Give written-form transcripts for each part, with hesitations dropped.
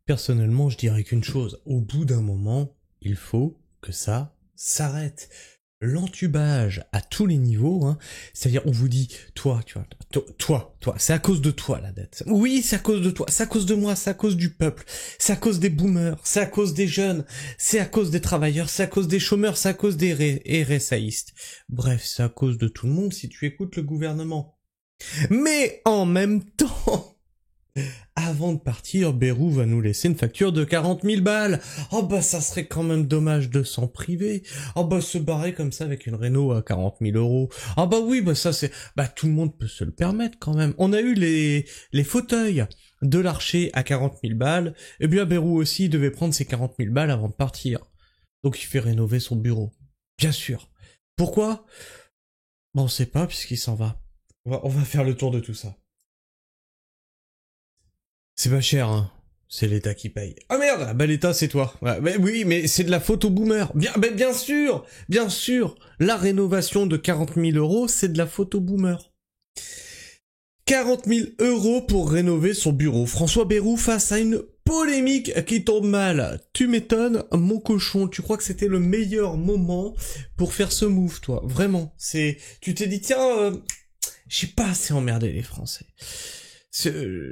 Personnellement, je dirais qu'une chose, au bout d'un moment, il faut que ça s'arrête. L'entubage à tous les niveaux, hein, c'est-à-dire on vous dit, toi, tu vois, toi, c'est à cause de toi la dette. Oui, c'est à cause de toi, c'est à cause de moi, c'est à cause du peuple, c'est à cause des boomers, c'est à cause des jeunes, c'est à cause des travailleurs, c'est à cause des chômeurs, c'est à cause des RSAistes. Bref, c'est à cause de tout le monde si tu écoutes le gouvernement. Mais en même temps... Avant de partir, Bayrou va nous laisser une facture de 40 000 balles. Oh bah ça serait quand même dommage de s'en priver. Oh bah se barrer comme ça avec une Renault à 40 000 euros. Ah bah oui, bah ça c'est... Bah tout le monde peut se le permettre quand même. On a eu les fauteuils de l'Archer à 40 000 balles. Et bien Bayrou aussi devait prendre ses 40 000 balles avant de partir. Donc il fait rénover son bureau. Bien sûr. Pourquoi? Bon, on sait pas puisqu'il s'en va. On va faire le tour de tout ça. C'est pas cher, hein. C'est l'État qui paye. Ah merde, bah l'État c'est toi. Ouais, mais oui, mais c'est de la faute aux boomers. Bien sûr. La rénovation de 40 000 euros, c'est de la faute aux boomers. 40 000 euros pour rénover son bureau. François Bayrou face à une polémique qui tombe mal. Tu m'étonnes, mon cochon. Tu crois que c'était le meilleur moment pour faire ce move, toi? Vraiment. Tu t'es dit, tiens, j'ai pas assez emmerdé les Français.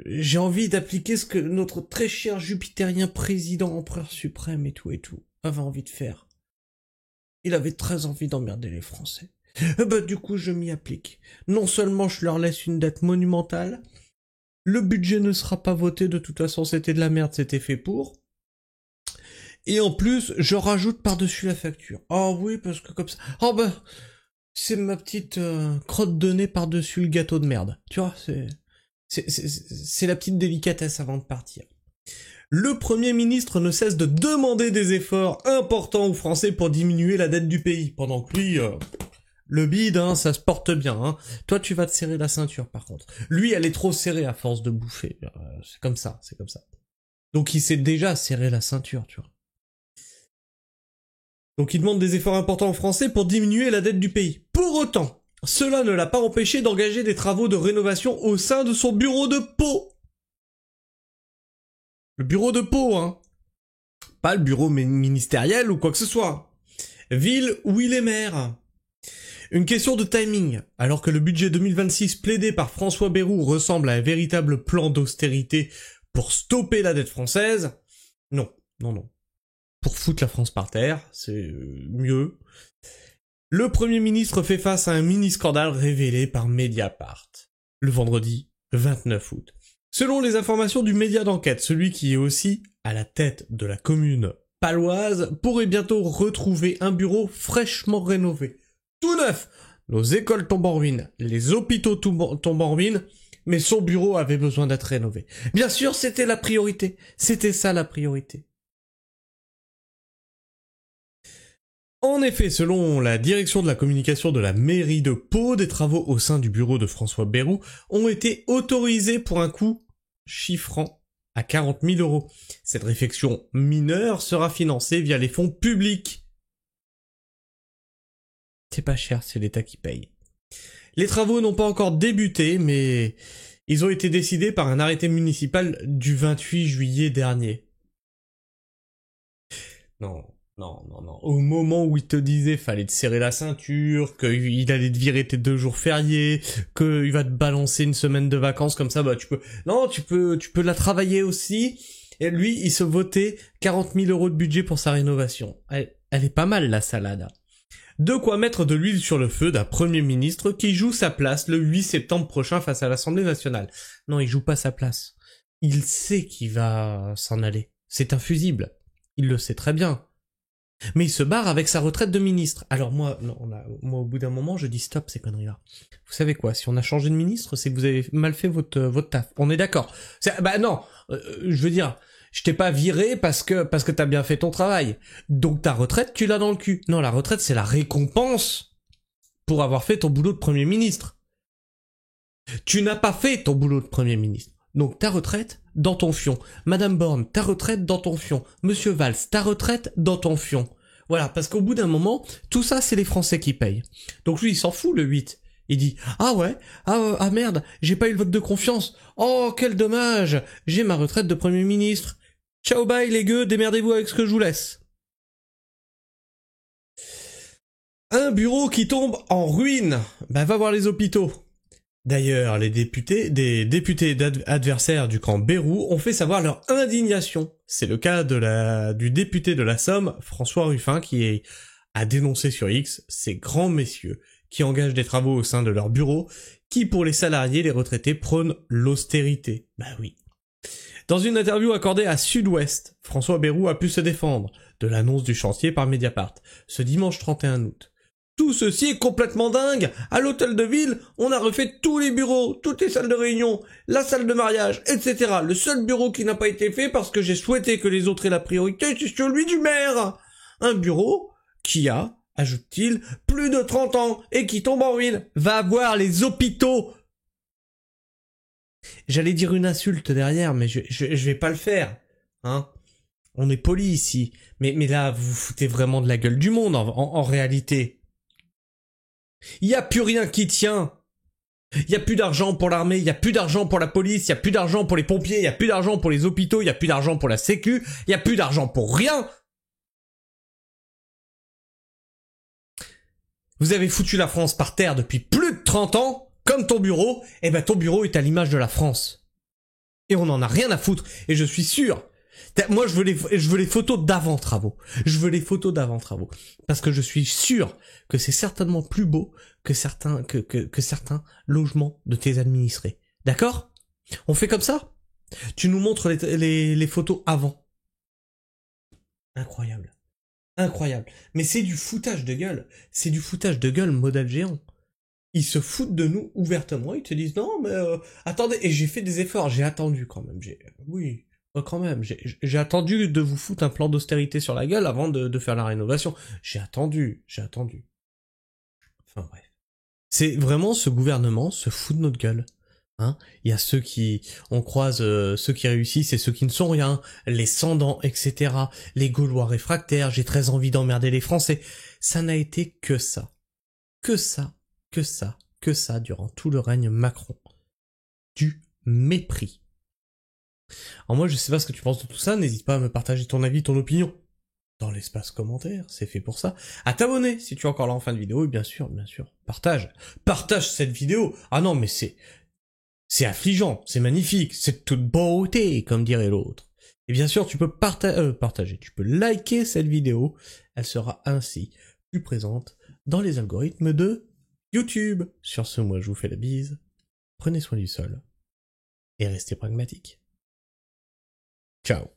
J'ai envie d'appliquer ce que notre très cher jupitérien président, empereur suprême et tout, avait envie de faire. Il avait très envie d'emmerder les Français. Et bah du coup je m'y applique. Non seulement je leur laisse une dette monumentale, le budget ne sera pas voté, de toute façon c'était de la merde, c'était fait pour. Et en plus, je rajoute par-dessus la facture. Oh oui, parce que comme ça... Oh bah, c'est ma petite crotte de nez par-dessus le gâteau de merde. Tu vois, c'est la petite délicatesse avant de partir. Le Premier ministre ne cesse de demander des efforts importants aux Français pour diminuer la dette du pays, pendant que lui, le bide, hein, ça se porte bien. Hein. Toi, tu vas te serrer la ceinture, par contre. Lui, elle est trop serrée à force de bouffer. C'est comme ça. Donc il s'est déjà serré la ceinture, tu vois. Donc il demande des efforts importants aux Français pour diminuer la dette du pays. Pour autant, cela ne l'a pas empêché d'engager des travaux de rénovation au sein de son bureau de Pau. Le bureau de Pau, hein. Pas le bureau ministériel ou quoi que ce soit. Ville où il est maire. Une question de timing. Alors que le budget 2026 plaidé par François Bayrou ressemble à un véritable plan d'austérité pour stopper la dette française, non. Pour foutre la France par terre, c'est mieux. Le Premier ministre fait face à un mini-scandale révélé par Mediapart, le vendredi 29 août. Selon les informations du média d'enquête, celui qui est aussi à la tête de la commune paloise pourrait bientôt retrouver un bureau fraîchement rénové. Tout neuf! Nos écoles tombent en ruine, les hôpitaux tombent en ruine, mais son bureau avait besoin d'être rénové. Bien sûr, c'était la priorité. C'était ça la priorité. En effet, selon la direction de la communication de la mairie de Pau, des travaux au sein du bureau de François Bayrou ont été autorisés pour un coût chiffrant à 40 000 euros. Cette réfection mineure sera financée via les fonds publics. C'est pas cher, c'est l'État qui paye. Les travaux n'ont pas encore débuté, mais ils ont été décidés par un arrêté municipal du 28 juillet dernier. Non. Au moment où il te disait fallait te serrer la ceinture, qu'il allait te virer tes 2 jours fériés, qu'il va te balancer une semaine de vacances comme ça, bah tu peux la travailler aussi. Et lui, il se votait 40 000 euros de budget pour sa rénovation. Elle est pas mal la salade. De quoi mettre de l'huile sur le feu d'un Premier ministre qui joue sa place le 8 septembre prochain face à l'Assemblée nationale. Non, il joue pas sa place. Il sait qu'il va s'en aller. C'est un fusible. Il le sait très bien. Mais il se barre avec sa retraite de ministre. Alors moi, au bout d'un moment, je dis stop ces conneries-là. Vous savez quoi, si on a changé de ministre, c'est que vous avez mal fait votre taf. On est d'accord. Je veux dire, je t'ai pas viré parce que t'as bien fait ton travail. Donc ta retraite, tu l'as dans le cul. Non, la retraite, c'est la récompense pour avoir fait ton boulot de Premier ministre. Tu n'as pas fait ton boulot de Premier ministre. Donc ta retraite, dans ton fion. Madame Borne, ta retraite dans ton fion. Monsieur Valls, ta retraite dans ton fion. Voilà, parce qu'au bout d'un moment, tout ça, c'est les Français qui payent. Donc lui, il s'en fout, le 8. Il dit, ah ouais, ah merde, j'ai pas eu le vote de confiance. Oh, quel dommage, j'ai ma retraite de Premier ministre. Ciao bye les gueux, démerdez-vous avec ce que je vous laisse. Un bureau qui tombe en ruine. Bah va voir les hôpitaux. D'ailleurs, des députés adversaires du camp Bayrou ont fait savoir leur indignation. C'est le cas du député de la Somme, François Ruffin, qui a dénoncé sur X ces grands messieurs qui engagent des travaux au sein de leur bureau, qui pour les salariés, les retraités, prônent l'austérité. Bah oui. Dans une interview accordée à Sud-Ouest, François Bayrou a pu se défendre de l'annonce du chantier par Mediapart, ce dimanche 31 août. Tout ceci est complètement dingue. À l'hôtel de ville, on a refait tous les bureaux, toutes les salles de réunion, la salle de mariage, etc. Le seul bureau qui n'a pas été fait parce que j'ai souhaité que les autres aient la priorité, c'est celui du maire. Un bureau qui a, ajoute-t-il, plus de 30 ans et qui tombe en ruine. Va voir les hôpitaux. J'allais dire une insulte derrière, mais je vais pas le faire. Hein. On est poli ici. Mais là, vous vous foutez vraiment de la gueule du monde en réalité. Il y a plus rien qui tient. Il y a plus d'argent pour l'armée, il y a plus d'argent pour la police, il y a plus d'argent pour les pompiers, il y a plus d'argent pour les hôpitaux, il y a plus d'argent pour la sécu, il y a plus d'argent pour rien. Vous avez foutu la France par terre depuis plus de 30 ans, comme ton bureau, et ben ton bureau est à l'image de la France. Et on en a rien à foutre, et je suis sûr. Moi, je veux les photos d'avant travaux. Je veux les photos d'avant travaux. Parce que je suis sûr que c'est certainement plus beau que certains logements de tes administrés. D'accord? On fait comme ça? Tu nous montres les photos avant. Incroyable. Incroyable. Mais c'est du foutage de gueule. C'est du foutage de gueule modèle géant. Ils se foutent de nous ouvertement. Ils te disent non, mais attendez. Et j'ai fait des efforts. J'ai attendu quand même. Oui. Quand même, j'ai attendu de vous foutre un plan d'austérité sur la gueule avant de faire la rénovation. J'ai attendu. Enfin bref. C'est vraiment ce gouvernement se fout de notre gueule. Hein, il y a on croise ceux qui réussissent et ceux qui ne sont rien, les sans-dents, etc. Les Gaulois réfractaires, j'ai très envie d'emmerder les Français. Ça n'a été que ça. Que ça durant tout le règne Macron. Du mépris. Alors moi je sais pas ce que tu penses de tout ça, n'hésite pas à me partager ton avis, ton opinion dans l'espace commentaire, c'est fait pour ça. À t'abonner si tu es encore là en fin de vidéo, et bien sûr, partage cette vidéo. Ah non mais c'est affligeant, c'est magnifique, c'est de toute beauté, comme dirait l'autre. Et bien sûr tu peux partager, tu peux liker cette vidéo, elle sera ainsi plus présente dans les algorithmes de YouTube. Sur ce, moi je vous fais la bise, prenez soin du sol, et restez pragmatiques. Ciao.